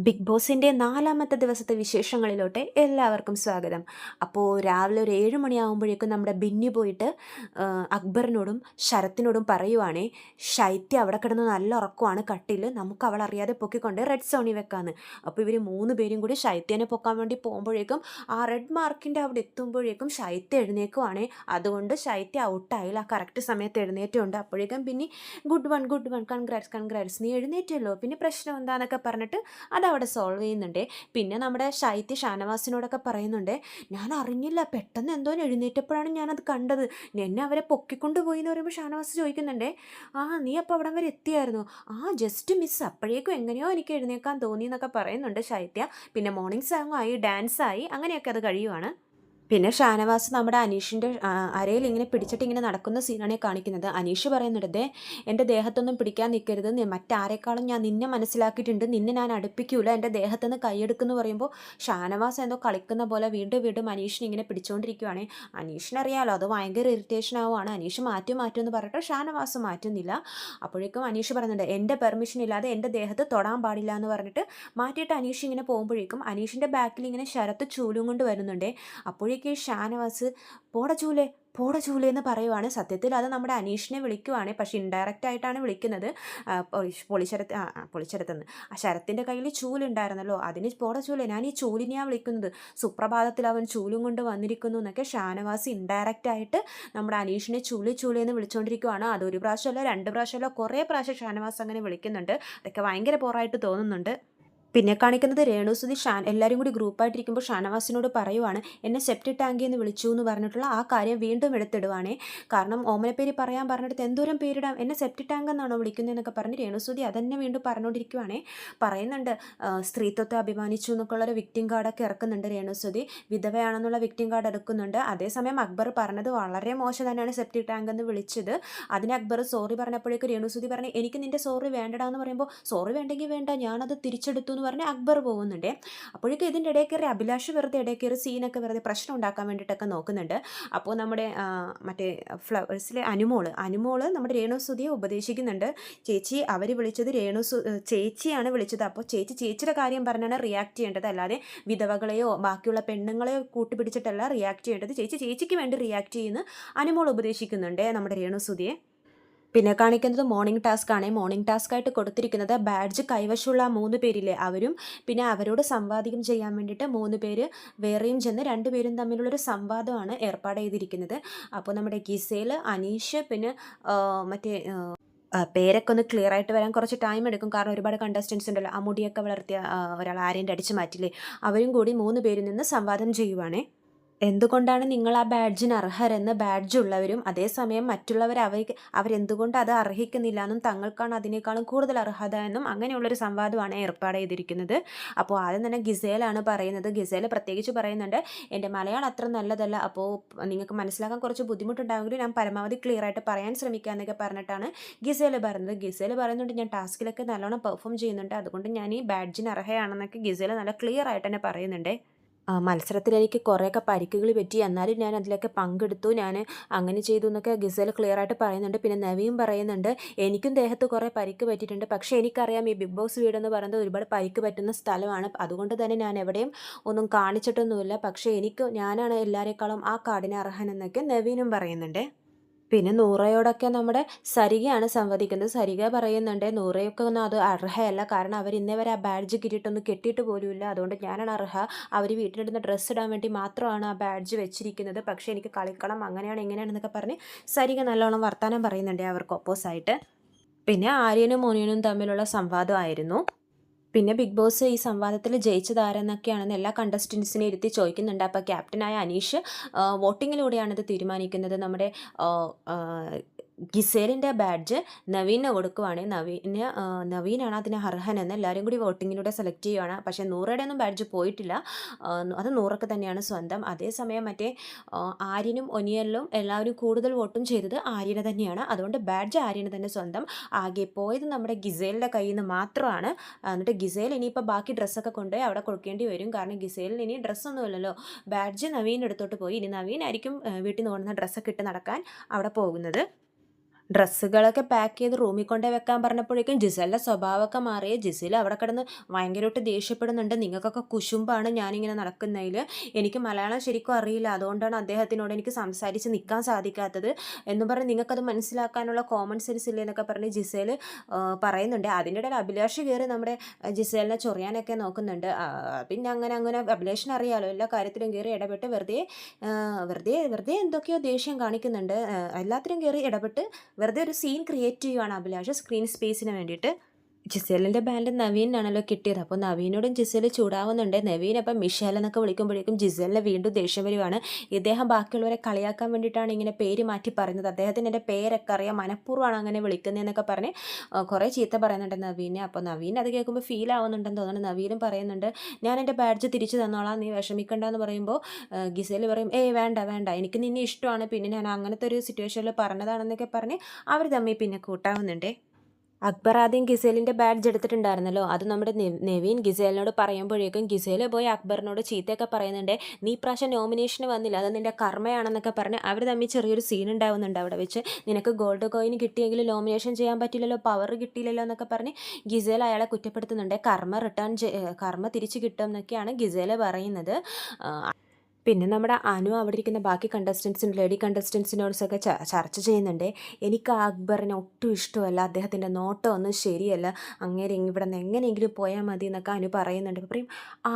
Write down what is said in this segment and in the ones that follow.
Big ബോസിൻ്റെ 4-മത്തെ ദിവസത്തെ വിശേഷങ്ങളിലോട്ട് എല്ലാവർക്കും സ്വാഗതം. അപ്പോൾ രാവിലെ ഒരു 7 മണിയാകുമ്പോഴേക്കും നമ്മുടെ ബിന്നി പോയിട്ട് അക്ബറിനോടും ശരത്തിനോടും പറയുവാണേ, ശൈത്യ അവിടെ കിടന്ന് നല്ല ഉറക്കമാണ് കട്ടിൽ, നമുക്ക് അവളറിയാതെ പൊക്കിക്കൊണ്ട് റെഡ് സോണിൽ വെക്കാമെന്ന്. അപ്പോൾ ഇവർ 3 പേരും കൂടി ശൈത്യനെ പൊക്കാൻ വേണ്ടി പോകുമ്പോഴേക്കും ആ റെഡ് മാർക്കിൻ്റെ അവിടെ എത്തുമ്പോഴേക്കും ശൈത്യ എഴുന്നേക്കുവാണേ. അതുകൊണ്ട് ശൈത്യ ഔട്ടായില്ല, ആ കറക്റ്റ് സമയത്ത് എഴുന്നേറ്റുണ്ട്. അപ്പോഴേക്കും പിന്നെ good one good one, congrats നീ എഴുന്നേറ്റല്ലോ, പിന്നെ പ്രശ്നം എന്താണെന്നൊക്കെ പറഞ്ഞിട്ട് അതവിടെ സോൾവ് ചെയ്യുന്നുണ്ട്. പിന്നെ നമ്മുടെ ശൈത്യ ഷാനവാസിനോടൊക്കെ പറയുന്നുണ്ട്, ഞാൻ അറിഞ്ഞില്ല, പെട്ടെന്ന് എന്തോ എഴുന്നേറ്റപ്പോഴാണ് ഞാനത് കണ്ടത്, എന്നെ അവരെ പൊക്കിക്കൊണ്ട് പോയി എന്ന് പറയുമ്പോൾ ഷാനവാസ് ചോദിക്കുന്നുണ്ട്, ആ നീ അപ്പോൾ അവിടം വരെ എത്തിയായിരുന്നു? ആ ജസ്റ്റ് മിസ്, അപ്പോഴേക്കും എങ്ങനെയോ എനിക്ക് എഴുന്നേക്കാൻ തോന്നി എന്നൊക്കെ പറയുന്നുണ്ട് ശൈത്യ. പിന്നെ മോർണിംഗ് സോങ്ങായി, ഡാൻസായി, അങ്ങനെയൊക്കെ അത് കഴിയുവാണ്. പിന്നെ ഷാനവാസ് നമ്മുടെ അനീഷിൻ്റെ അരയിൽ ഇങ്ങനെ പിടിച്ചിട്ട് ഇങ്ങനെ നടക്കുന്ന സീനാണ് കാണിക്കുന്നത്. അനീഷ് പറയുന്നുണ്ട്, എൻ്റെ ദേഹത്തൊന്നും പിടിക്കാൻ നിൽക്കരുത്, മറ്റാരെക്കാളും ഞാൻ നിന്നെ മനസ്സിലാക്കിയിട്ടുണ്ട്, നിന്നെ ഞാൻ അടുപ്പിക്കൂല, എൻ്റെ ദേഹത്തുനിന്ന് കൈയെടുക്കുമെന്ന് പറയുമ്പോൾ ഷാനവാസ് എന്തോ കളിക്കുന്ന പോലെ വീണ്ടും വീണ്ടും അനീഷിനെ ഇങ്ങനെ പിടിച്ചുകൊണ്ടിരിക്കുകയാണ്. അനീഷിനറിയാലോ അത് ഭയങ്കര ഇറിറ്റേഷൻ ആവുകയാണ്. അനീഷ് മാറ്റുമെന്ന് പറഞ്ഞിട്ട് ഷാനവാസ് മാറ്റുന്നില്ല. അപ്പോഴേക്കും അനീഷ് പറയുന്നുണ്ട്, എൻ്റെ പെർമിഷൻ ഇല്ലാതെ എൻ്റെ ദേഹത്ത് തൊടാൻ പാടില്ല എന്ന് പറഞ്ഞിട്ട് മാറ്റിയിട്ട് അനീഷ് ഇങ്ങനെ പോകുമ്പോഴേക്കും അനീഷിൻ്റെ ബാക്കിൽ ഇങ്ങനെ ശരത്ത് ചൂലും കൊണ്ട് വരുന്നുണ്ട്. അപ്പോഴേക്കും ഷാനവാസ് പോട ചൂലേ എന്ന് പറയുവാണ്. സത്യത്തിൽ അത് നമ്മുടെ അനീഷിനെ വിളിക്കുവാണ്, പക്ഷെ ഇൻഡയറക്റ്റ് ആയിട്ടാണ് വിളിക്കുന്നത്. പൊളിച്ചെടുത്തെന്ന് ആ ശരത്തിൻ്റെ കയ്യിൽ ചൂലുണ്ടായിരുന്നല്ലോ, അതിന് പോട ചൂലേ, ഞാൻ ഈ ചൂലിനെയാണ് വിളിക്കുന്നത്, സുപ്രഭാതത്തിൽ അവൻ ചൂലും കൊണ്ട് വന്നിരിക്കുന്നു എന്നൊക്കെ ഷാനവാസ് ഇൻഡയറക്റ്റ് ആയിട്ട് നമ്മുടെ അനീഷിനെ ചൂലേന്ന് വിളിച്ചുകൊണ്ടിരിക്കുവാണ്. അതൊരു പ്രാവശ്യമല്ല, 2 പ്രാവശ്യമല്ല, കുറേ പ്രാവശ്യം ഷാനവാസ് അങ്ങനെ വിളിക്കുന്നുണ്ട്. അതൊക്കെ ഭയങ്കര പോറായിട്ട് തോന്നുന്നുണ്ട്. പിന്നെ കാണിക്കുന്നത് രേണുസുതി എല്ലാവരും കൂടി ഗ്രൂപ്പായിട്ടിരിക്കുമ്പോൾ ഷാനവാസിനോട് പറയുവാണ്, എന്നെ സെപ്റ്റിക് ടാങ്കി എന്ന് വിളിച്ചു എന്ന് പറഞ്ഞിട്ടുള്ള ആ കാര്യം വീണ്ടും എടുത്തിടുവാണേ. കാരണം ഓമനപ്പേര് പറയാൻ പറഞ്ഞിട്ട് എന്തോരം പേരിടാം, എന്നെ സെപ്റ്റിക് ടാങ്ക് എന്നാണോ വിളിക്കുന്നതെന്നൊക്കെ പറഞ്ഞ് രേണുസുതി അതന്നെ വീണ്ടും പറഞ്ഞുകൊണ്ടിരിക്കുവാണേ. പറയുന്നുണ്ട്, സ്ത്രീത്വത്തെ അഭിമാനിച്ചു എന്നൊക്കെയുള്ളൊരു വിക്ടിം കാർഡൊക്കെ ഇറക്കുന്നുണ്ട് രേണുസുതി, വിധവയാണെന്നുള്ള വിക്ടിം കാർഡ് എടുക്കുന്നുണ്ട്. അതേസമയം അക്ബർ പറഞ്ഞത് വളരെ മോശം തന്നെയാണ്, സെപ്റ്റിക് ടാങ്ക് എന്ന് വിളിച്ചത്. അതിന് അക്ബർ സോറി പറഞ്ഞപ്പോഴേക്ക് രേണുസുതി പറഞ്ഞു, എനിക്ക് നിൻ്റെ സോറി വേണ്ടടാന്ന് പറയുമ്പോൾ, സോറി വേണ്ടെങ്കിൽ വേണ്ട, ഞാനത് തിരിച്ചെടുത്തു എന്ന് പറഞ്ഞ് അക്ബർ പോകുന്നുണ്ട്. അപ്പോഴേക്കും ഇതിൻ്റെ ഇടയിൽ കയറി അഭിലാഷ് വെറുതെ ഇടയിൽ കയറി സീനൊക്കെ വെറുതെ പ്രശ്നം ഉണ്ടാക്കാൻ വേണ്ടിയിട്ടൊക്കെ നോക്കുന്നുണ്ട്. അപ്പോൾ നമ്മുടെ മറ്റേ ഫ്ലവേഴ്സിലെ അനുമോള് നമ്മുടെ രേണുസുതിയെ ഉപദേശിക്കുന്നുണ്ട്, ചേച്ചി അവർ വിളിച്ചത് ചേച്ചിയാണ് വിളിച്ചത്, അപ്പോൾ ചേച്ചിയുടെ കാര്യം പറഞ്ഞാണ് റിയാക്ട് ചെയ്യേണ്ടത്, അല്ലാതെ വിധവകളെയോ ബാക്കിയുള്ള പെണ്ണുങ്ങളെയോ കൂട്ടുപിടിച്ചിട്ടല്ല റിയാക്ട് ചെയ്യേണ്ടത്, ചേച്ചിക്ക് വേണ്ടി റിയാക്ട് ചെയ്യുന്ന അനുമോൾ ഉപദേശിക്കുന്നുണ്ട് നമ്മുടെ രേണുസുതിയെ. പിന്നെ കാണിക്കുന്നത് മോർണിംഗ് ടാസ്ക് ആണ്. മോർണിംഗ് ടാസ്ക് ആയിട്ട് കൊടുത്തിരിക്കുന്നത് ബാഡ്ജ് കൈവശമുള്ള 3 പേരില്ലേ അവരും പിന്നെ അവരോട് സംവാദികം ചെയ്യാൻ വേണ്ടിയിട്ട് 3 പേര് വേറെയും ചെന്ന് 2 പേരും തമ്മിലുള്ളൊരു സംവാദമാണ് ഏർപ്പാട് ചെയ്തിരിക്കുന്നത്. അപ്പോൾ നമ്മുടെ ഗിസേൽ, അനീഷ്, പിന്നെ മറ്റേ പേരൊക്കെ ഒന്ന് ക്ലിയർ ആയിട്ട് വരാൻ കുറച്ച് ടൈം എടുക്കും, കാരണം ഒരുപാട് കണ്ടസ്റ്റൻസ് ഉണ്ടല്ലോ. ആ മുടിയൊക്കെ വളർത്തിയ ഒരാൾ ആരെയും അടിച്ചു മാറ്റില്ലേ, അവരും കൂടി 3 പേരിൽ നിന്ന് സംവാദം ചെയ്യുവാണേ. എന്തുകൊണ്ടാണ് നിങ്ങൾ ആ ബാഡ്ജിന് അർഹരെന്ന് ബാഡ്ജ് ഉള്ളവരും, അതേസമയം മറ്റുള്ളവർ അവരെന്തുകൊണ്ട് അത് അർഹിക്കുന്നില്ല എന്നും തങ്ങൾക്കാണ് അതിനേക്കാളും കൂടുതൽ അർഹത എന്നും അങ്ങനെയുള്ളൊരു സംവാദമാണ് ഏർപ്പാട് ചെയ്തിരിക്കുന്നത്. അപ്പോൾ ആദ്യം തന്നെ ഗിസേലാണ് പറയുന്നത്. ഗിസേൽ പ്രത്യേകിച്ച് പറയുന്നുണ്ട്, എൻ്റെ മലയാളം അത്ര നല്ലതല്ല, അപ്പോൾ നിങ്ങൾക്ക് മനസ്സിലാക്കാൻ കുറച്ച് ബുദ്ധിമുട്ടുണ്ടാകുമെങ്കിലും ഞാൻ പരമാവധി ക്ലിയർ ആയിട്ട് പറയാൻ ശ്രമിക്കുക എന്നൊക്കെ പറഞ്ഞിട്ടാണ് ഗിസേൽ പറയുന്നത്. ഗിസേൽ പറയുന്നുണ്ട്, ഞാൻ ടാസ്കിലൊക്കെ നല്ലോണം പെർഫോം ചെയ്യുന്നുണ്ട്, അതുകൊണ്ട് ഞാൻ ഈ ബാഡ്ജിന് അർഹയാണെന്നൊക്കെ ഗിസേൽ നല്ല ക്ലിയർ ആയിട്ട് തന്നെ പറയുന്നുണ്ട്. മത്സരത്തിൽ എനിക്ക് കുറേയൊക്കെ പരിക്കുകൾ പറ്റി, എന്നാലും ഞാൻ അതിലൊക്കെ പങ്കെടുത്തു, ഞാൻ അങ്ങനെ ചെയ്തു എന്നൊക്കെ ഗിസേൽ ക്ലിയർ ആയിട്ട് പറയുന്നുണ്ട്. പിന്നെ നവീൻ പറയുന്നുണ്ട്, എനിക്കും ദേഹത്ത് കുറേ പരിക്ക് പറ്റിയിട്ടുണ്ട്, പക്ഷേ എനിക്കറിയാം ഈ ബിഗ് ബോസ് വീടെന്ന് പറയുന്നത് ഒരുപാട് പരിക്ക് പറ്റുന്ന സ്ഥലമാണ്, അതുകൊണ്ട് തന്നെ ഞാൻ എവിടെയും ഒന്നും കാണിച്ചിട്ടൊന്നുമില്ല, പക്ഷേ ഞാനാണ് എല്ലാവരെക്കാളും ആ കാർഡിന് അർഹനെന്നൊക്കെ നവീനും പറയുന്നുണ്ട്. പിന്നെ നൂറയോടൊക്കെ നമ്മുടെ സരികയാണ് സംവദിക്കുന്നത്. സരിക പറയുന്നുണ്ട്, നൂറയൊക്കെ ഒന്നും അത് അർഹയല്ല, കാരണം അവർ ഇന്നേ വരെ ആ ബാഡ്ജ് കിട്ടിയിട്ടൊന്നും കെട്ടിയിട്ട് പോലുമില്ല, അതുകൊണ്ട് ഞാനാണ് അർഹ, അവർ വീട്ടിലിടുന്ന ഡ്രസ്സ് ഇടാൻ വേണ്ടി മാത്രമാണ് ആ ബാഡ്ജ് വെച്ചിരിക്കുന്നത്, പക്ഷേ എനിക്ക് കളിക്കണം, അങ്ങനെയാണ് ഇങ്ങനെയാണെന്നൊക്കെ പറഞ്ഞ് സരിക നല്ലോണം വർത്തമാനം പറയുന്നുണ്ട് അവർക്ക് ഒപ്പോസായിട്ട്. പിന്നെ ആര്യനും മോനിയനും തമ്മിലുള്ള സംവാദമായിരുന്നു. പിന്നെ ബിഗ് ബോസ് ഈ സംവാദത്തിൽ ജയിച്ചതാരെന്നൊക്കെയാണെന്ന് എല്ലാ കണ്ടസ്റ്റൻസിനെ ഇരുത്തി ചോദിക്കുന്നുണ്ട്. അപ്പോൾ ക്യാപ്റ്റനായ അനീഷ് വോട്ടിങ്ങിലൂടെയാണ് ഇത് തീരുമാനിക്കുന്നത്. നമ്മുടെ ഗിസേലിൻ്റെ ബാഡ്ജ് നവീനെ കൊടുക്കുവാണ്. നവീനാണ് അതിന് അർഹനെന്ന് എല്ലാവരും കൂടി വോട്ടിങ്ങിലൂടെ സെലക്ട് ചെയ്യുവാണ്. പക്ഷേ നൂറയുടെ ഒന്നും ബാഡ്ജ് പോയിട്ടില്ല, അത് നൂറൊക്കെ തന്നെയാണ് സ്വന്തം. അതേസമയം മറ്റേ ആര്യനും ഒനിയലിലും എല്ലാവരും കൂടുതൽ വോട്ടും ചെയ്തത് ആര്യനെ തന്നെയാണ്, അതുകൊണ്ട് ബാഡ്ജ് ആര്യന് തന്നെ സ്വന്തം. ആകെ പോയത് നമ്മുടെ ഗിസേലിൻ്റെ കയ്യിൽ നിന്ന് മാത്രമാണ്. എന്നിട്ട് ഗിസേൽ ഇനിയിപ്പോൾ ബാക്കി ഡ്രസ്സൊക്കെ കൊണ്ടുപോയി അവിടെ കൊടുക്കേണ്ടി വരും, കാരണം ഗിസേലിന് ഇനി ഡ്രസ്സൊന്നുമില്ലല്ലോ. ബാഡ്ജ് നവീൻ എടുത്തോട്ട് പോയി, ഇനി നവീനായിരിക്കും വീട്ടിൽ നിന്ന് കൊണ്ടുവന്ന ഡ്രസ്സൊക്കെ ഇട്ട് നടക്കാൻ അവിടെ പോകുന്നത്. ഡ്രസ്സുകളൊക്കെ പാക്ക് ചെയ്ത് റൂമിൽ കൊണ്ടേ വെക്കാൻ പറഞ്ഞപ്പോഴേക്കും ജിസേലിൻ്റെ സ്വഭാവമൊക്കെ മാറിയ ജിസേൽ അവിടെ കിടന്ന് ഭയങ്കരമായിട്ട് ദേഷ്യപ്പെടുന്നുണ്ട്. നിങ്ങൾക്കൊക്കെ കുശുമ്പാണ് ഞാനിങ്ങനെ നടക്കുന്നതിൽ, എനിക്ക് മലയാളം ശരിക്കും അറിയില്ല, അതുകൊണ്ടാണ് അദ്ദേഹത്തിനോട് എനിക്ക് സംസാരിച്ച് നിൽക്കാൻ സാധിക്കാത്തത് എന്ന് പറഞ്ഞ് നിങ്ങൾക്കത് മനസ്സിലാക്കാനുള്ള കോമൺ സെൻസ് ഇല്ലേ എന്നൊക്കെ പറഞ്ഞ് ജിസേൽ പറയുന്നുണ്ട്. അതിൻ്റെ ഇടയിൽ അഭിലാഷ് കയറി നമ്മുടെ ജിസേലിനെ ചൊറിയാനൊക്കെ നോക്കുന്നുണ്ട്. പിന്നെ അങ്ങനെ അങ്ങനെ അഭിലാഷിന് അറിയാലോ എല്ലാ കാര്യത്തിലും കയറി ഇടപെട്ട് വെറുതെ വെറുതെ വെറുതെ എന്തൊക്കെയോ ദേഷ്യം കാണിക്കുന്നുണ്ട്. എല്ലാത്തിലും കയറി ഇടപെട്ട് വെറുതെ ഒരു സീൻ ക്രിയേറ്റ് ചെയ്യുവാണ് അഭിലാഷ് സ്ക്രീൻ സ്പേസിന് വേണ്ടിയിട്ട്. ജിസേലിൻ്റെ ബാൻഡ് നവീനാണല്ലോ കിട്ടിയത്. അപ്പോൾ നവീനോടും ജിസേൽ ചൂടാവുന്നുണ്ട്. നവീൻ അപ്പം മിഷേൽ എന്നൊക്കെ വിളിക്കുമ്പോഴേക്കും ജിസേലിനെ വീണ്ടും ദേഷ്യം വരുവാണ്. ഇദ്ദേഹം ബാക്കിയുള്ളവരെ കളിയാക്കാൻ വേണ്ടിയിട്ടാണ് ഇങ്ങനെ പേര് മാറ്റി പറയുന്നത്, അദ്ദേഹത്തിന് എൻ്റെ പേരൊക്കെ അറിയാം, മനഃപൂർവ്വമാണ് അങ്ങനെ വിളിക്കുന്നതെന്നൊക്കെ പറഞ്ഞ് കുറേ ചീത്ത പറയുന്നുണ്ട് നവീനെ. അപ്പോൾ നവീൻ അത് കേൾക്കുമ്പോൾ ഫീൽ ആവുന്നുണ്ടെന്ന് തോന്നുന്നു. നവീനും പറയുന്നുണ്ട് ഞാൻ എൻ്റെ ബാഡ്ജ് തിരിച്ചു തന്നോളാം, നീ വിഷമിക്കണ്ടെന്ന് പറയുമ്പോൾ ഗിസേൽ പറയും ഏയ് വേണ്ട വേണ്ട, എനിക്ക് നിന്നെ ഇഷ്ടമാണ്, പിന്നെ ഞാൻ അങ്ങനത്തെ ഒരു സിറ്റുവേഷനിൽ പറഞ്ഞതാണെന്നൊക്കെ പറഞ്ഞ് അവർ തമ്മിൽ പിന്നെ കൂട്ടാവുന്നുണ്ട്. അക്ബർ ആദ്യം ഗിസേലിൻ്റെ ബാഡ്ജ് എടുത്തിട്ടുണ്ടായിരുന്നല്ലോ, അത് നമ്മുടെ നെവീൻ ഗിസേലിനോട് പറയുമ്പോഴേക്കും ഗിസേൽ പോയി അക്ബറിനോട് ചീത്തയൊക്കെ പറയുന്നുണ്ട്. നീ പ്രാവശ്യം നോമിനേഷന് വന്നില്ല, അത് നിൻ്റെ കർമ്മയാണെന്നൊക്കെ പറഞ്ഞ് അവർ തമ്മിൽ ചെറിയൊരു സീൻ ഉണ്ടാവുന്നുണ്ട് അവിടെ വെച്ച്. നിനക്ക് ഗോൾഡ് കോയിൻ കിട്ടിയെങ്കിൽ നോമിനേഷൻ ചെയ്യാൻ പറ്റില്ലല്ലോ, പവർ കിട്ടിയില്ലല്ലോ എന്നൊക്കെ പറഞ്ഞ് ഗിസേൽ അയാളെ കുറ്റപ്പെടുത്തുന്നുണ്ട്. കർമ്മ തിരിച്ചു കിട്ടും എന്നൊക്കെയാണ് ഗിസേൽ പറയുന്നത്. പിന്നെ നമ്മുടെ അനു അവിടെ ഇരിക്കുന്ന ബാക്കി ലേഡി കണ്ടസ്റ്റൻസിനോടൊക്കെ ചർച്ച ചെയ്യുന്നുണ്ട്. എനിക്ക് ആ അക്ബറിനെ ഒട്ടും ഇഷ്ടമല്ല, അദ്ദേഹത്തിൻ്റെ നോട്ടം ഒന്നും ശരിയല്ല, അങ്ങേരെ ഇവിടെ നിന്ന് എങ്ങനെയെങ്കിലും പോയാൽ മതി എന്നൊക്കെ അനു പറയുന്നുണ്ട്. അപ്പോൾ പറയും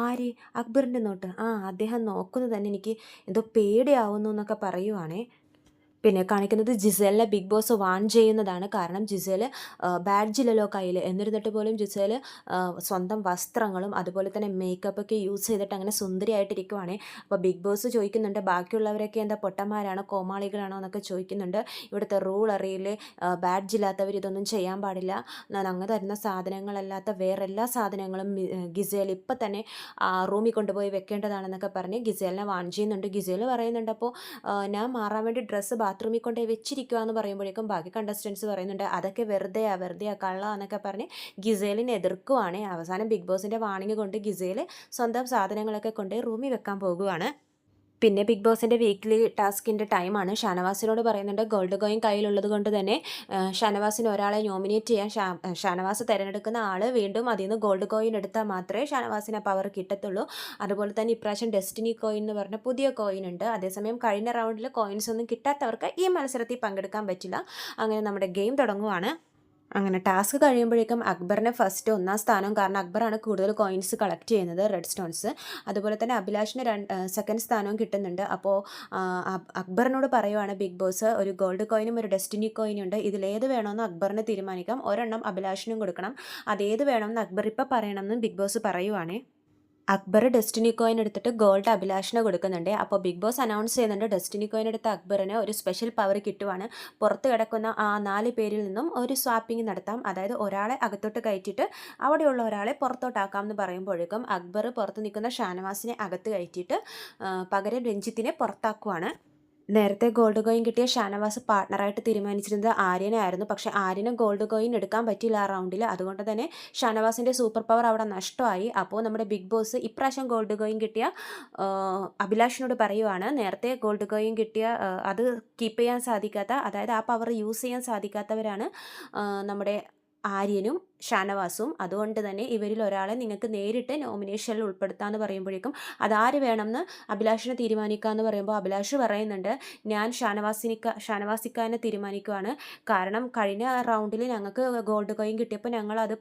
ആര് അക്ബറിൻ്റെ നോട്ട്, അദ്ദേഹം നോക്കുന്നത് തന്നെ എനിക്ക് എന്തോ പേടിയാവുന്നു എന്നൊക്കെ പറയുവാണേ. പിന്നെ കാണിക്കുന്നത് ജിസേലിനെ ബിഗ് ബോസ് വാൺ ചെയ്യുന്നതാണ്. കാരണം ജിസേൽ ബാഡ്ജില്ലല്ലോ കയ്യിൽ, എന്നിരുന്നിട്ട് പോലും ജിസേൽ സ്വന്തം വസ്ത്രങ്ങളും അതുപോലെ തന്നെ മേക്കപ്പൊക്കെ യൂസ് ചെയ്തിട്ട് അങ്ങനെ സുന്ദരിയായിട്ടിരിക്കുവാണേ. അപ്പോൾ ബിഗ് ബോസ് ചോദിക്കുന്നുണ്ട് ബാക്കിയുള്ളവരൊക്കെ എന്താ പൊട്ടന്മാരാണോ കോമാളികളാണോ എന്നൊക്കെ ചോദിക്കുന്നുണ്ട്. ഇവിടുത്തെ റൂൾ അറിയില്ലേ, ബാഡ്ജില്ലാത്തവർ ഇതൊന്നും ചെയ്യാൻ പാടില്ല, അങ്ങ് തരുന്ന സാധനങ്ങളല്ലാത്ത വേറെ എല്ലാ സാധനങ്ങളും ഗിസേൽ ഇപ്പം തന്നെ റൂമിൽ കൊണ്ടുപോയി വെക്കേണ്ടതാണെന്നൊക്കെ പറഞ്ഞ് ഗിസേലിനെ വാൺ ചെയ്യുന്നുണ്ട്. ഗിസേൽ പറയുന്നുണ്ട് അപ്പോൾ ഞാൻ മാറാൻ വേണ്ടി ഡ്രസ്സ് ബാത്റൂമിൽ കൊണ്ടുപോയി വെച്ചിരിക്കുക എന്ന് പറയുമ്പോഴേക്കും ബാക്കി കണ്ടസ്റ്റൻസ് പറയുന്നുണ്ട് അതൊക്കെ വെറുതെയാ കള്ള എന്നൊക്കെ പറഞ്ഞ് ഗിസേലിനെ എതിർക്കുവാണ്. അവസാനം ബിഗ് ബോസിൻ്റെ വാണിംഗ് കൊണ്ട് ഗിസേൽ സ്വന്തം സാധനങ്ങളൊക്കെ കൊണ്ടുപോയി റൂമിൽ വെക്കാൻ പോകുവാണ്. പിന്നെ ബിഗ് ബോസിൻ്റെ വീക്ക്ലി ടാസ്കിൻ്റെ ടൈമാണ്. ഷാനവാസിനോട് പറയുന്നുണ്ട് ഗോൾഡ് കോയിൻ കയ്യിലുള്ളത് കൊണ്ട് തന്നെ ഷാനവാസിന് ഒരാളെ നോമിനേറ്റ് ചെയ്യാൻ ഷാനവാസ് തിരഞ്ഞെടുക്കുന്ന ആൾ വീണ്ടും അതിൽ നിന്ന് ഗോൾഡ് കോയിൻ എടുത്താൽ മാത്രമേ ഷാനവാസിന് പവർ കിട്ടത്തുള്ളൂ. അതുപോലെ തന്നെ ഇപ്രാവശ്യം ഡെസ്റ്റിനി കോയിൻ എന്ന് പറഞ്ഞ പുതിയ കോയിൻ ഉണ്ട്. അതേസമയം കഴിഞ്ഞ റൗണ്ടിൽ കോയിൻസ് ഒന്നും കിട്ടാത്തവർക്ക് ഈ മത്സരത്തിൽ പങ്കെടുക്കാൻ പറ്റില്ല. അങ്ങനെ നമ്മുടെ ഗെയിം തുടങ്ങുവാണ്. അങ്ങനെ ടാസ്ക് കഴിയുമ്പോഴേക്കും അക്ബറിനെ ഫസ്റ്റ് 1ാം സ്ഥാനം, കാരണം അക്ബറാണ് കൂടുതൽ കോയിൻസ് കളക്ട് ചെയ്യുന്നത്, റെഡ് സ്റ്റോൺസ്. അതുപോലെ തന്നെ അഭിലാഷിന് 2nd സ്ഥാനവും കിട്ടുന്നുണ്ട്. അപ്പോൾ അക്ബറിനോട് പറയുവാണ് ബിഗ് ബോസ് ഒരു ഗോൾഡ് കോയിനും ഒരു ഡെസ്റ്റിനി കോയിനും ഉണ്ട്, ഇതിലേത് വേണമെന്ന് അക്ബറിന് തീരുമാനിക്കാം, ഒരെണ്ണം അഭിലാഷിനും കൊടുക്കണം, അതേത് വേണമെന്ന് അക്ബർ ഇപ്പം പറയണമെന്ന് ബിഗ് ബോസ് പറയുവാണേ. അക്ബർ ഡെസ്റ്റിനി കോയിൻ എടുത്തിട്ട് ഗോൾഡ് അഭിലാഷിന് കൊടുക്കുന്നുണ്ട്. അപ്പോൾ ബിഗ് ബോസ് അനൗൺസ് ചെയ്യുന്നുണ്ട് ഡെസ്റ്റിനി കോയിൻ എടുത്ത അക്ബറിന് ഒരു സ്പെഷ്യൽ പവർ കിട്ടുവാണ്. പുറത്ത് കിടക്കുന്ന ആ 4 പേരിൽ നിന്നും ഒരു സ്വാപ്പിംഗ് നടത്താം, അതായത് ഒരാളെ അകത്തോട്ട് കയറ്റിയിട്ട് അവിടെയുള്ള ഒരാളെ പുറത്തോട്ടാക്കാം എന്ന് പറയുമ്പോഴേക്കും അക്ബർ പുറത്ത് നിൽക്കുന്ന ഷാനവാസിനെ അകത്ത് കയറ്റിയിട്ട് പകരം രഞ്ജിത്തിനെ പുറത്താക്കുവാണ്. നേരത്തെ ഗോൾഡ് കോയിൻ കിട്ടിയ ഷാനവാസ് പാർട്ട്ണറായിട്ട് തീരുമാനിച്ചിരുന്നത് ആര്യനായിരുന്നു. പക്ഷേ ആര്യന് ഗോൾഡ് കോയിൻ എടുക്കാൻ പറ്റില്ല ആ റൗണ്ടിൽ, അതുകൊണ്ട് തന്നെ ഷാനവാസിൻ്റെ സൂപ്പർ പവർ അവിടെ നഷ്ടമായി. അപ്പോൾ നമ്മുടെ ബിഗ് ബോസ് ഇപ്രാവശ്യം ഗോൾഡ് കോയിൻ കിട്ടിയ അഭിലാഷിനോട് പറയുവാണ് നേരത്തെ ഗോൾഡ് കോയിൻ കിട്ടിയ അത് കീപ്പ് ചെയ്യാൻ സാധിക്കാത്ത, അതായത് ആ പവർ യൂസ് ചെയ്യാൻ സാധിക്കാത്തവരാണ് നമ്മുടെ ആര്യനും ഷാനവാസും, അതുകൊണ്ട് തന്നെ ഇവരിൽ ഒരാളെ നിങ്ങൾക്ക് നേരിട്ട് നോമിനേഷനിൽ ഉൾപ്പെടുത്താമെന്ന് പറയുമ്പോഴേക്കും അതാര് വേണമെന്ന് അഭിലാഷിനെ തീരുമാനിക്കാമെന്ന് പറയുമ്പോൾ അഭിലാഷ് പറയുന്നുണ്ട് ഞാൻ ഷാനവാസിക്കാനെ തീരുമാനിക്കുവാണ്, കാരണം കഴിഞ്ഞ റൗണ്ടിൽ ഞങ്ങൾക്ക് ഗോൾഡ് കോയിൻ കിട്ടിയപ്പോൾ ഞങ്ങളത്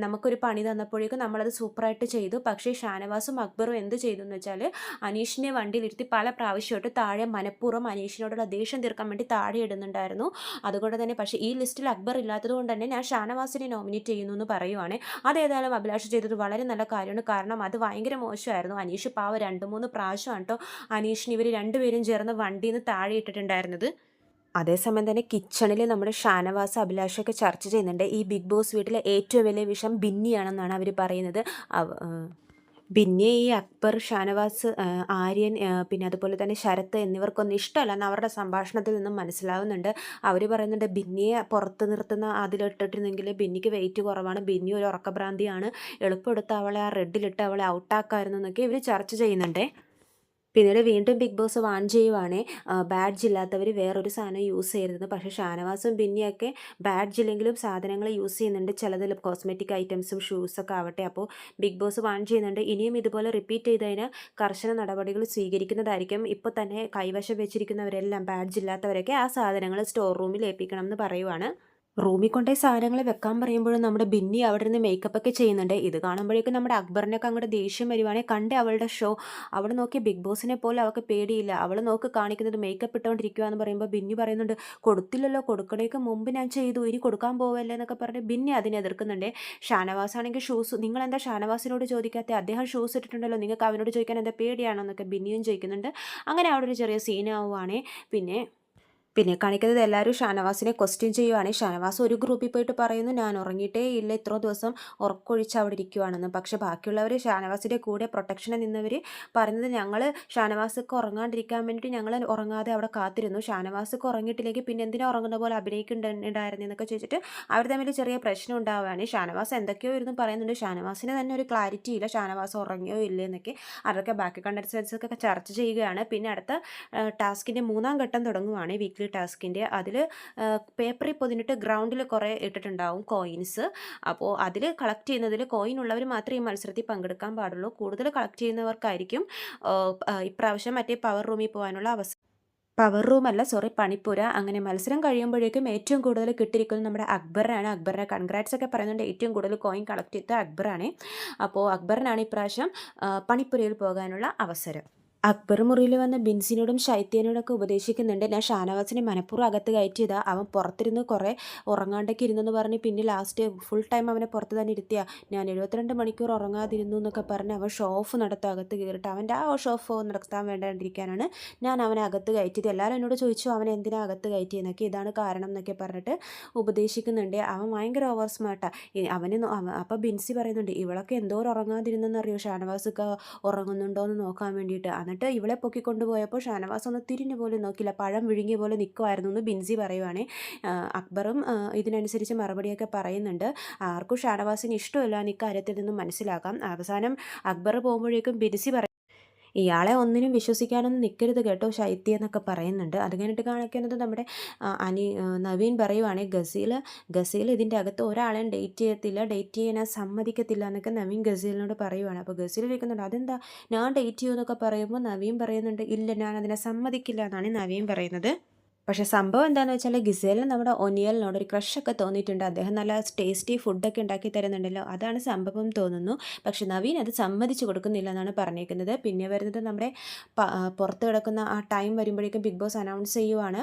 നമുക്കൊരു പണി തന്നപ്പോഴേക്കും നമ്മളത് സൂപ്പറായിട്ട് ചെയ്തു. പക്ഷേ ഷാനവാസും അക്ബറും എന്ത് ചെയ്തു എന്ന് വെച്ചാൽ അനീഷിനെ വണ്ടിയിലിരുത്തി പല പ്രാവശ്യമായിട്ട് താഴെ മനഃപൂർവ്വം അനീഷിനോടുള്ള ദേഷ്യം തീർക്കാൻ വേണ്ടി താഴെ ഇടുന്നുണ്ടായിരുന്നു. അതുകൊണ്ട് തന്നെ പക്ഷേ ഈ ലിസ്റ്റിൽ അക്ബർ ഇല്ലാത്തത് കൊണ്ട് തന്നെ ഞാൻ ഷാനവാസിനെ നോമിനേറ്റ് ചെയ്യുന്നു എന്ന് പറയുവാണ്. അതേതായാലും അഭിലാഷ് ചെയ്തത് വളരെ നല്ല കാര്യമാണ്, കാരണം അത് ഭയങ്കര മോശമായിരുന്നു. അനീഷ് പാവ 2-3 പ്രാവശ്യമാണ് കേട്ടോ അനീഷിന് ഇവർ രണ്ടുപേരും ചേർന്ന് വണ്ടിയിൽ നിന്ന് താഴെ ഇട്ടിട്ടുണ്ടായിരുന്നത്. അതേസമയം തന്നെ കിച്ചണിൽ നമ്മുടെ ഷാനവാസ് അഭിലാഷൊക്കെ ചർച്ച ചെയ്യുന്നുണ്ട്. ഈ ബിഗ് ബോസ് വീട്ടിലെ ഏറ്റവും വലിയ വിഷം ബിന്നിയാണെന്നാണ് അവർ പറയുന്നത്. പിന്നെ ഈ അക്ബർ, ഷാനവാസ്, ആര്യൻ, പിന്നെ അതുപോലെ തന്നെ ശരത്ത് എന്നിവർക്കൊന്നും ഇഷ്ടമല്ലെന്ന് അവരുടെ സംഭാഷണത്തിൽ നിന്നും മനസ്സിലാവുന്നുണ്ട്. അവർ പറയുന്നുണ്ട് ബിന്നിയെ പുറത്ത് നിർത്തുന്ന അതിലിട്ടിട്ടുണ്ടെങ്കിൽ ബിന്നിക്ക് വെയിറ്റ് കുറവാണ്, ബിന്നി ഒരു ഉറക്കഭ്രാന്തിയാണ്, എളുപ്പം എടുത്ത് അവളെ ആ റെഡിലിട്ട് അവളെ ഔട്ടാക്കായിരുന്നു എന്നൊക്കെ ഇവർ ചർച്ച ചെയ്യുന്നുണ്ട്. പിന്നീട് വീണ്ടും ബിഗ് ബോസ് വാൺ ചെയ്യുവാണേ ബാഡ്ജ് ഇല്ലാത്തവർ വേറൊരു സാധനം യൂസ് ചെയ്യരുതെന്ന്. പക്ഷേ ഷാനവാസും ബിന്നിയൊക്കെ ബാഡ്ജ് ഇല്ലെങ്കിലും സാധനങ്ങൾ യൂസ് ചെയ്യുന്നുണ്ട്. ചിലതിൽ കോസ്മെറ്റിക് ഐറ്റംസും ഷൂസൊക്കെ ആവട്ടെ. അപ്പോൾ ബിഗ് ബോസ് വാൺ ചെയ്യുന്നുണ്ട്. ഇനിയും ഇതുപോലെ റിപ്പീറ്റ് ചെയ്തതിന് കർശന നടപടികൾ സ്വീകരിക്കുന്നതായിരിക്കും. ഇപ്പോൾ തന്നെ കൈവശം വെച്ചിരിക്കുന്നവരെല്ലാം ബാഡ്ജ് ഇല്ലാത്തവരൊക്കെ ആ സാധനങ്ങൾ സ്റ്റോർ റൂമിൽ ഏൽപ്പിക്കണം എന്ന് പറയുവാണ്. റൂമിൽ കൊണ്ടുപോയി സാധനങ്ങൾ വെക്കാൻ പറയുമ്പോഴും നമ്മുടെ ബിന്നി അവിടെ നിന്ന് മേക്കപ്പ് ഒക്കെ ചെയ്യുന്നുണ്ട്. ഇത് കാണുമ്പോഴേക്കും നമ്മുടെ അക്ബറിനൊക്കെ അങ്ങോട്ട് ദേഷ്യം വരുവാണെങ്കിൽ കണ്ടേ അവളുടെ ഷോ. അവൾ നോക്കി ബിഗ് ബോസിനെ പോലെ അവൾക്ക് പേടിയില്ല. അവൾ നോക്ക് കാണിക്കുന്നത് മേക്കപ്പ് ഇട്ടുകൊണ്ടിരിക്കുക എന്ന് പറയുമ്പോൾ ബിന്നി പറയുന്നുണ്ട്, കൊടുത്തില്ലല്ലോ, കൊടുക്കണേക്ക് മുമ്പ് ഞാൻ ചെയ്തു, ഇനി കൊടുക്കാൻ പോവല്ലേ എന്നൊക്കെ പറഞ്ഞ് ബിന്നി അതിനെ എതിർക്കുന്നുണ്ട്. ഷാനവാസ് ആണെങ്കിൽ ഷൂസ്, നിങ്ങൾ എന്താ ഷാനവാസിനോട് ചോദിക്കാത്ത, അദ്ദേഹം ഷൂസ് ഇട്ടിട്ടുണ്ടല്ലോ, നിങ്ങൾക്ക് അവനോട് ചോദിക്കാൻ എന്താ പേടിയാണോ എന്നൊക്കെ ബിന്നിയും ചോദിക്കുന്നുണ്ട്. അങ്ങനെ അവിടെ ഒരു ചെറിയ സീനാവുകയാണേ. പിന്നെ കാണിക്കുന്നത് എല്ലാവരും ഷാനവാസിനെ ക്വസ്റ്റ്യൻ ചെയ്യുവാണ്. ഷാനവാസ് ഒരു ഗ്രൂപ്പിൽ പോയിട്ട് പറയുന്നു, ഞാൻ ഉറങ്ങിയിട്ടേ ഇല്ല, ഇത്ര ദിവസം ഉറക്കൊഴിച്ച് അവിടെ ഇരിക്കുവാണെന്ന്. പക്ഷെ ബാക്കിയുള്ളവർ, ഷാനവാസിൻ്റെ കൂടെ പ്രൊട്ടക്ഷന് നിന്നവർ പറയുന്നത്, ഞങ്ങൾ ഷാനവാസൊക്കെ ഉറങ്ങാണ്ടിരിക്കാൻ വേണ്ടിയിട്ട് ഞങ്ങൾ ഉറങ്ങാതെ അവിടെ കാത്തിരുന്നു, ഷാനവാസൊക്കെ ഉറങ്ങിയിട്ടില്ലെങ്കിൽ പിന്നെ എന്തിനാ ഉറങ്ങുന്ന പോലെ അഭിനയിക്കുന്നുണ്ടായിരുന്നു എന്നൊക്കെ ചോദിച്ചിട്ട് അവർ തമ്മിൽ ചെറിയ പ്രശ്നം ഉണ്ടാവുകയാണ്. ഷാനവാസ് എന്തൊക്കെയോ ഇരുന്ന് പറയുന്നുണ്ട്. ഷാനവാസിന് തന്നെ ഒരു ക്ലാരിറ്റി ഇല്ല, ഷാനവാസ് ഉറങ്ങിയോ ഇല്ലേ എന്നൊക്കെ. അതൊക്കെ ബാക്കി കണ്ടസ്റ്റൻസൊക്കെ ചർച്ച ചെയ്യുകയാണ്. പിന്നെ അടുത്ത ടാസ്കിൻ്റെ 3-ാം ഘട്ടം തുടങ്ങുവാണ്, വീക്ക്ലി ടാസ്കിൻ്റെ. അതിൽ പേപ്പറിൽ പൊതിഞ്ഞിട്ട് ഗ്രൗണ്ടിൽ കുറേ ഇട്ടിട്ടുണ്ടാവും കോയിൻസ്. അപ്പോൾ അതിൽ കളക്ട് ചെയ്യുന്നതിൽ കോയിൻ ഉള്ളവർ മാത്രമേ ഈ മത്സരത്തിൽ പങ്കെടുക്കാൻ പാടുള്ളൂ. കൂടുതൽ കളക്ട് ചെയ്യുന്നവർക്കായിരിക്കും ഇപ്രാവശ്യം മറ്റേ പവർ റൂമിൽ പോകാനുള്ള അവസരം. പവർ റൂം അല്ല, സോറി, പണിപ്പുര. അങ്ങനെ മത്സരം കഴിയുമ്പോഴേക്കും ഏറ്റവും കൂടുതൽ കിട്ടിയിരിക്കുന്നത് നമ്മുടെ അക്ബറിനാണ്. അക്ബറിനെ കൺഗ്രാറ്റ്സ് ഒക്കെ പറയുന്നുണ്ട്. ഏറ്റവും കൂടുതൽ കോയിൻ കളക്ട് ചെയ്ത അക്ബറാണ്. അപ്പോൾ അക്ബറിനാണ് ഇപ്രാവശ്യം പണിപ്പുരയിൽ പോകാനുള്ള അവസരം. അക്ബർ മുറിയിൽ വന്ന് ബിൻസിനോടും ശൈത്യനോടൊക്കെ ഉപദേശിക്കുന്നുണ്ട്, ഞാൻ ഷാനവാസിനെ മനഃപൂർവ്വം അകത്ത് കയറ്റിയതാ, അവൻ പുറത്തിരുന്ന് കുറേ ഉറങ്ങാണ്ടൊക്കെ ഇരുന്നെന്ന് പറഞ്ഞ് പിന്നെ ലാസ്റ്റ് ഫുൾ ടൈം അവനെ പുറത്ത് തന്നെ ഇരുത്തിയാ, ഞാൻ 72 മണിക്കൂർ ഉറങ്ങാതിരുന്നു എന്നൊക്കെ പറഞ്ഞ് അവൻ ഷോ ഓഫ് നടത്തുക അകത്ത് കയറിയിട്ട്. അവൻ്റെ ആ ഷോ ഓഫ് നടത്താൻ വേണ്ടാണ്ടിരിക്കാനാണ് ഞാൻ അവനെ അകത്ത് കയറ്റിയത്. എല്ലാവരും എന്നോട് ചോദിച്ചു അവൻ എന്തിനാ അകത്ത് കയറ്റിയെന്നൊക്കെ, ഇതാണ് കാരണം എന്നൊക്കെ പറഞ്ഞിട്ട് ഉപദേശിക്കുന്നുണ്ട്. അവൻ ഭയങ്കര ഓവർ സ്മാർട്ടാണ് അവന്. അപ്പോൾ ബിൻസി പറയുന്നുണ്ട്, ഇവളൊക്കെ എന്തോരം ഉറങ്ങാതിരുന്നെന്നറിയോ, ഷാനവാസൊക്കെ ഉറങ്ങുന്നുണ്ടോ എന്ന് നോക്കാൻ വേണ്ടിയിട്ട്. എന്നിട്ട് ഇവളെ പൊക്കിക്കൊണ്ടുപോയപ്പോൾ ഷാനവാസ് ഒന്ന് തിരിഞ്ഞു പോലും നോക്കില്ല, പഴം വിഴുങ്ങിയ പോലെ നിൽക്കുമായിരുന്നു എന്ന് ബിൻസി പറയുവാണേ. അക്ബറും ഇതിനനുസരിച്ച് മറുപടിയൊക്കെ പറയുന്നുണ്ട്. ആർക്കും ഷാനവാസിന് ഇഷ്ടമില്ല ഇക്കാര്യത്തിൽ നിന്നും മനസ്സിലാക്കാം. അവസാനം അക്ബർ പോകുമ്പോഴേക്കും ബിൻസി ഇയാളെ ഒന്നിനും വിശ്വസിക്കാനൊന്നും നിൽക്കരുത് കേട്ടോ ശൈത്യ എന്നൊക്കെ പറയുന്നുണ്ട്. അത് കഴിഞ്ഞിട്ട് കാണിക്കുന്നത് നമ്മുടെ നവീൻ പറയുവാണെങ്കിൽ, ഗസീൽ ഇതിൻ്റെ അകത്ത് ഒരാളെയും ഡേറ്റ് ചെയ്യത്തില്ല, ഡേറ്റ് ചെയ്യാൻ സമ്മതിക്കത്തില്ല എന്നൊക്കെ നവീൻ ഗസീലിനോട് പറയുവാണ്. അപ്പോൾ ഗസീൽ ചോദിക്കുന്നുണ്ട്, അതെന്താ ഞാൻ ഡേറ്റ് ചെയ്യുമെന്നൊക്കെ പറയുമ്പോൾ നവീൻ പറയുന്നുണ്ട്, ഇല്ല ഞാൻ അതിനെ സമ്മതിക്കില്ല എന്നാണ് നവീൻ പറയുന്നത്. പക്ഷേ സംഭവം എന്താണെന്ന് വെച്ചാൽ ഗിസേലിന് നമ്മുടെ ഒനിയലിനോട് ഒരു ക്രഷൊക്കെ തോന്നിയിട്ടുണ്ട്. അദ്ദേഹം നല്ല ടേസ്റ്റി ഫുഡൊക്കെ ഉണ്ടാക്കി തരുന്നുണ്ടല്ലോ, അതാണ് സംഭവം തോന്നുന്നു. പക്ഷേ നവീൻ അത് സമ്മതിച്ചു കൊടുക്കുന്നില്ല എന്നാണ് പറഞ്ഞേക്കുന്നത്. പിന്നെ വരുന്നത് നമ്മുടെ പുറത്ത് കിടക്കുന്ന ആ ടൈം വരുമ്പോഴേക്കും ബിഗ് ബോസ് അനൗൺസ് ചെയ്യുവാണ്,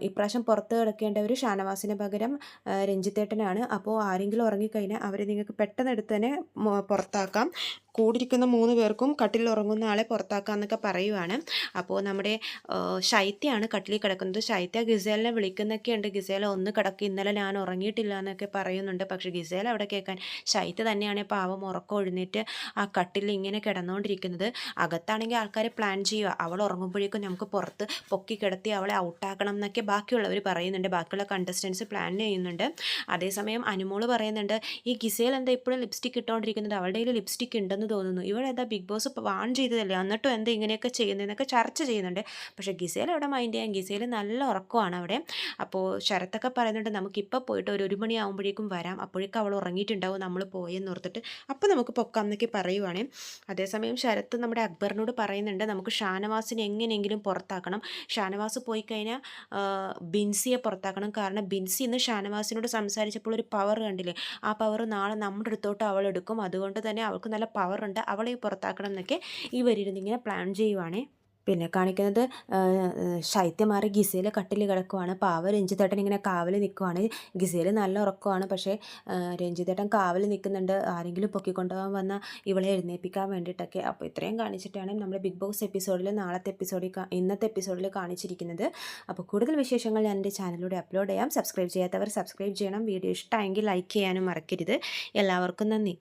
ഇപ്രാവശ്യം പുറത്ത് കിടക്കേണ്ടവർ ഷാനവാസിന് പകരം രഞ്ജിത്തേട്ടനാണ്. അപ്പോൾ ആരെങ്കിലും ഉറങ്ങിക്കഴിഞ്ഞാൽ അവരെ നിങ്ങൾക്ക് പെട്ടെന്ന് എടുത്ത് തന്നെ പുറത്താക്കാം, കൂടിയിരിക്കുന്ന 3 പേർക്കും കട്ടിലിൽ ഉറങ്ങുന്ന ആളെ പുറത്താക്കാം എന്നൊക്കെ പറയുവാണ്. അപ്പോൾ നമ്മുടെ ശൈത്യമാണ് കട്ടിലിൽ കിടക്കുന്നത്. ശൈത്യ ഗിസേലിനെ വിളിക്കുന്നൊക്കെ ഉണ്ട്, ഗിസേല ഒന്ന് കിടക്കി, ഇന്നലെ ഞാൻ ഉറങ്ങിയിട്ടില്ല എന്നൊക്കെ പറയുന്നുണ്ട്. പക്ഷേ ഗിസേല അവിടെ കേൾക്കാൻ, ശൈത്യ തന്നെയാണ് പാവം ഉറക്കം എഴുന്നേറ്റ് ആ കട്ടിലിൽ ഇങ്ങനെ കിടന്നുകൊണ്ടിരിക്കുന്നത്. അകത്താണെങ്കിൽ ആൾക്കാർ പ്ലാൻ ചെയ്യുക, അവൾ ഉറങ്ങുമ്പോഴേക്കും നമുക്ക് പുറത്ത് പൊക്കി കിടത്തി അവളെ ഔട്ടാക്കണം എന്നൊക്കെ ബാക്കിയുള്ളവർ പറയുന്നുണ്ട്, ബാക്കിയുള്ള കണ്ടസ്റ്റൻസ് പ്ലാൻ ചെയ്യുന്നുണ്ട്. അതേസമയം അനുമോള് പറയുന്നുണ്ട്, ഈ ഗിസേൽ എന്താ ഇപ്പോഴും ലിപ്സ്റ്റിക് ഇട്ടുകൊണ്ടിരിക്കുന്നത്, അവളുടെ കയ്യിൽ ലിപ്സ്റ്റിക് ഉണ്ടെന്ന് തോന്നുന്നു, ഇവളെന്താ ബിഗ് ബോസ് വാൺ ചെയ്തതല്ലേ, എന്നിട്ടും എന്താ ഇങ്ങനെയൊക്കെ ചെയ്യുന്നതെന്നൊക്കെ ചർച്ച ചെയ്യുന്നുണ്ട്. പക്ഷേ ഗിസേൽ അവിടെ മൈൻഡ് ചെയ്യാൻ, ഗിസേൽ നല്ല ഉറക്കമാണ് അവിടെ. അപ്പോൾ ശരത്തൊക്കെ പറയുന്നുണ്ട്, നമുക്കിപ്പോൾ പോയിട്ട് ഒരു 1 മണിയാകുമ്പോഴേക്കും വരാം, അപ്പോഴേക്കും അവൾ ഉറങ്ങിയിട്ടുണ്ടാവും, നമ്മൾ പോയെന്ന് ഓർത്തിട്ട്, അപ്പോൾ നമുക്ക് പൊക്കാം എന്നൊക്കെ പറയുവാണ്. അതേസമയം ശരത്ത് നമ്മുടെ അക്ബറിനോട് പറയുന്നുണ്ട്, നമുക്ക് ഷാനവാസിനെ എങ്ങനെയെങ്കിലും പുറത്താക്കണം, ഷാനവാസ് പോയി കഴിഞ്ഞാൽ ബിൻസിയെ പുറത്താക്കണം, കാരണം ബിൻസി ഇന്ന് ഷാനവാസിനോട് സംസാരിച്ചപ്പോൾ ഒരു പവർ കണ്ടില്ലേ, ആ പവർ നാളെ നമ്മുടെ അടുത്തോട്ട് അവൾ എടുക്കും, അതുകൊണ്ട് തന്നെ അവൾക്ക് നല്ല പവറുണ്ട്, അവളെ പുറത്താക്കണം എന്നൊക്കെ ഇവരിരുന്നിങ്ങനെ പ്ലാൻ ചെയ്യുവാണേ. പിന്നെ കാണിക്കുന്നത് ശൈത്യം മാറി ഗിസേൽ കട്ടിൽ കിടക്കുവാണ്, പാവ രഞ്ജിത്തേട്ടൻ ഇങ്ങനെ കാവൽ നിൽക്കുവാണ്. ഗിസേൽ നല്ല ഉറക്കമാണ്, പക്ഷേ രഞ്ജിത്തേട്ടൻ കാവൽ നിൽക്കുന്നുണ്ട്, ആരെങ്കിലും പൊക്കിക്കൊണ്ടുപോകാൻ വന്നാൽ ഇവളെ എഴുന്നേൽപ്പിക്കാൻ വേണ്ടിയിട്ടൊക്കെ. അപ്പോൾ ഇത്രയും കാണിച്ചിട്ടാണ് നമ്മുടെ ബിഗ് ബോസ് എപ്പിസോഡിൽ ഇന്നത്തെ എപ്പിസോഡിൽ കാണിച്ചിരിക്കുന്നത്. അപ്പോൾ കൂടുതൽ വിശേഷങ്ങൾ ഞാൻ എൻ്റെ ചാനലിലൂടെ അപ്ലോഡ് ചെയ്യാം. സബ്സ്ക്രൈബ് ചെയ്യാത്തവർ സബ്സ്ക്രൈബ് ചെയ്യണം. വീഡിയോ ഇഷ്ടമായെങ്കിൽ ലൈക്ക് ചെയ്യാനും മറക്കരുത്. എല്ലാവർക്കും നന്ദി.